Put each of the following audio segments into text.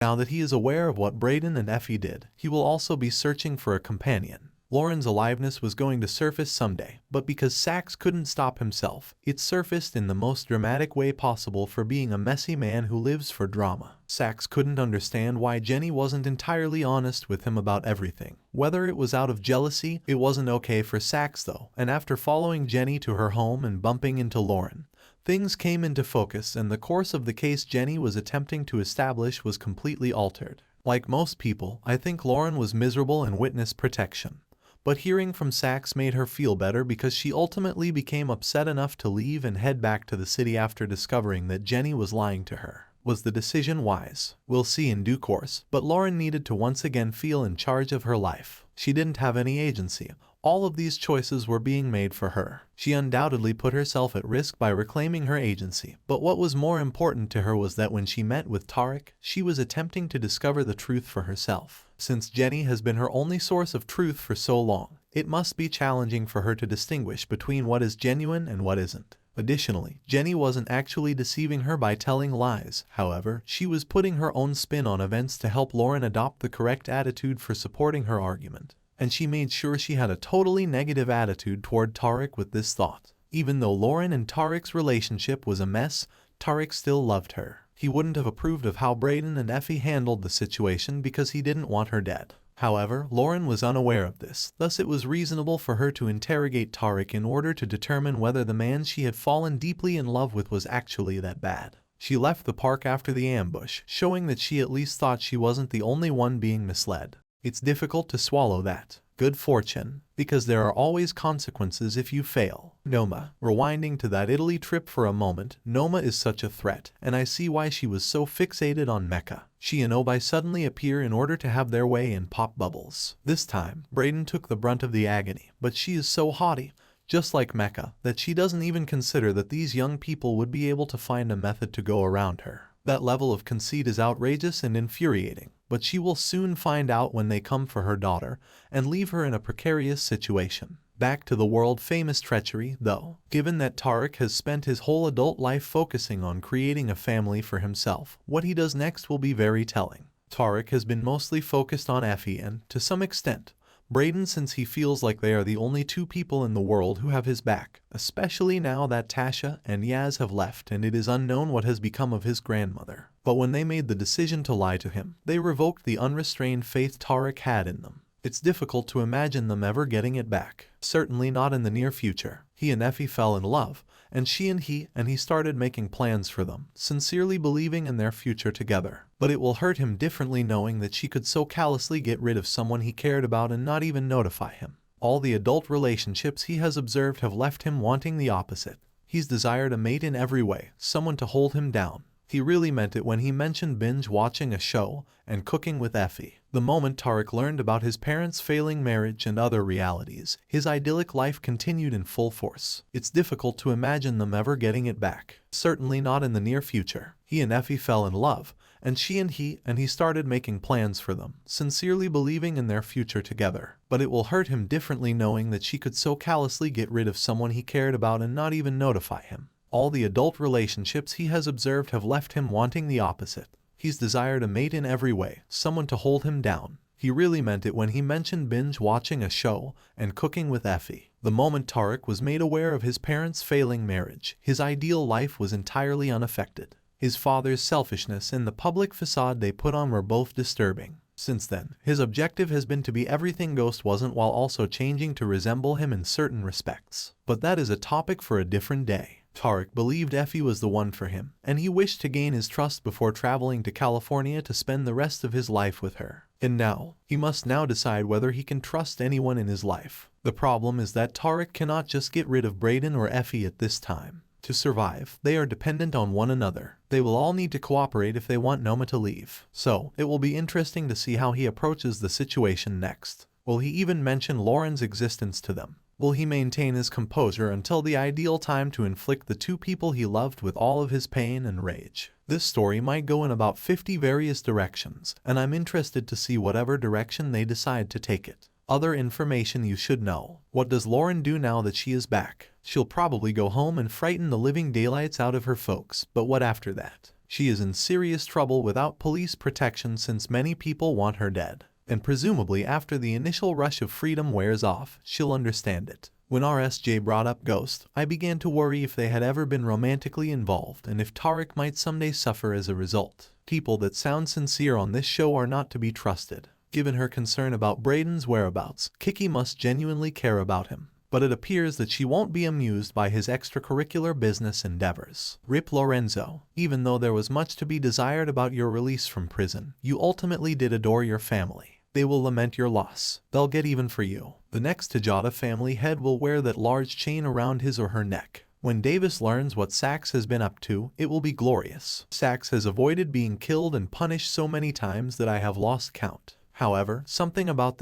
Now that he is aware of what Brayden and Effie did, he will also be searching for a companion. Lauren's aliveness was going to surface someday, but because Saxe couldn't stop himself, it surfaced in the most dramatic way possible for being a messy man who lives for drama. Saxe couldn't understand why Jenny wasn't entirely honest with him about everything. Whether it was out of jealousy, it wasn't okay for Saxe though, and after following Jenny to her home and bumping into Lauren, things came into focus and the course of the case Jenny was attempting to establish was completely altered. Like most people, I think Lauren was miserable in witness protection. But hearing from Saxe made her feel better because she ultimately became upset enough to leave and head back to the city after discovering that Jenny was lying to her. Was the decision wise? We'll see in due course, but Lauren needed to once again feel in charge of her life. She didn't have any agency. All of these choices were being made for her. She undoubtedly put herself at risk by reclaiming her agency, but what was more important to her was that when she met with Tariq, she was attempting to discover the truth for herself. Since Jenny has been her only source of truth for so long, it must be challenging for her to distinguish between what is genuine and what isn't. Additionally, Jenny wasn't actually deceiving her by telling lies. However, she was putting her own spin on events to help Lauren adopt the correct attitude for supporting her argument. And she made sure she had a totally negative attitude toward Tariq with this thought. Even though Lauren and Tariq's relationship was a mess, Tariq still loved her. He wouldn't have approved of how Brayden and Effie handled the situation because he didn't want her dead. However, Lauren was unaware of this, thus it was reasonable for her to interrogate Tariq in order to determine whether the man she had fallen deeply in love with was actually that bad. She left the park after the ambush, showing that she at least thought she wasn't the only one being misled. It's difficult to swallow that. Good fortune, because there are always consequences if you fail. Noma. Rewinding to that Italy trip for a moment, Noma is such a threat, and I see why she was so fixated on Mecca. She and Obi suddenly appear in order to have their way and pop bubbles. This time, Brayden took the brunt of the agony, but she is so haughty, just like Mecca, that she doesn't even consider that these young people would be able to find a method to go around her. That level of conceit is outrageous and infuriating, but she will soon find out when they come for her daughter and leave her in a precarious situation. Back to the world-famous treachery, though. Given that Tariq has spent his whole adult life focusing on creating a family for himself, what he does next will be very telling. Tariq has been mostly focused on Effie and, to some extent, Brayden since he feels like they are the only two people in the world who have his back, especially now that Tasha and Yaz have left and it is unknown what has become of his grandmother. But when they made the decision to lie to him, they revoked the unrestrained faith Tariq had in them. It's difficult to imagine them ever getting it back. Certainly not in the near future. He and Effie fell in love, and she and he started making plans for them, sincerely believing in their future together. But it will hurt him differently knowing that she could so callously get rid of someone he cared about and not even notify him. All the adult relationships he has observed have left him wanting the opposite. He's desired a mate in every way, someone to hold him down. He really meant it when he mentioned binge-watching a show and cooking with Effie. The moment Tariq learned about his parents' failing marriage and other realities, his idyllic life continued in full force. It's difficult to imagine them ever getting it back. Certainly not in the near future. He and Effie fell in love, and she and he started making plans for them, sincerely believing in their future together. But it will hurt him differently knowing that she could so callously get rid of someone he cared about and not even notify him. All the adult relationships he has observed have left him wanting the opposite. He's desired a mate in every way, someone to hold him down. He really meant it when he mentioned binge-watching a show and cooking with Effie. The moment Tariq was made aware of his parents' failing marriage, his ideal life was entirely unaffected. His father's selfishness and the public facade they put on were both disturbing. Since then, his objective has been to be everything Ghost wasn't while also changing to resemble him in certain respects. But that is a topic for a different day. Tariq believed Effie was the one for him, and he wished to gain his trust before traveling to California to spend the rest of his life with her. And now, he must now decide whether he can trust anyone in his life. The problem is that Tariq cannot just get rid of Brayden or Effie at this time. To survive, they are dependent on one another. They will all need to cooperate if they want Noma to leave. So, it will be interesting to see how he approaches the situation next. Will he even mention Lauren's existence to them? Will he maintain his composure until the ideal time to inflict the two people he loved with all of his pain and rage? This story might go in about 50 various directions, and I'm interested to see whatever direction they decide to take it. Other information you should know. What does Lauren do now that she is back? She'll probably go home and frighten the living daylights out of her folks, but what after that? She is in serious trouble without police protection since many people want her dead. And presumably after the initial rush of freedom wears off, she'll understand it. When RSJ brought up Ghost, I began to worry if they had ever been romantically involved and if Tariq might someday suffer as a result. People that sound sincere on this show are not to be trusted. Given her concern about Brayden's whereabouts, Kiki must genuinely care about him. But it appears that she won't be amused by his extracurricular business endeavors. Rip Lorenzo, even though there was much to be desired about your release from prison, you ultimately did adore your family. They will lament your loss. They'll get even for you. The next Tejada family head will wear that large chain around his or her neck. When Davis learns what Saxe has been up to, it will be glorious. Saxe has avoided being killed and punished so many times that I have lost count. However, something about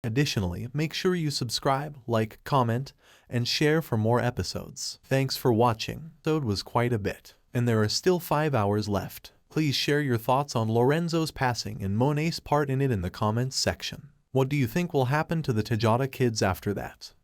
Additionally, make sure you subscribe, like, comment, and share for more episodes. Thanks for watching. The episode was quite a bit, and there are still 5 hours left. Please share your thoughts on Lorenzo's passing and Monet's part in it in the comments section. What do you think will happen to the Tejada kids after that?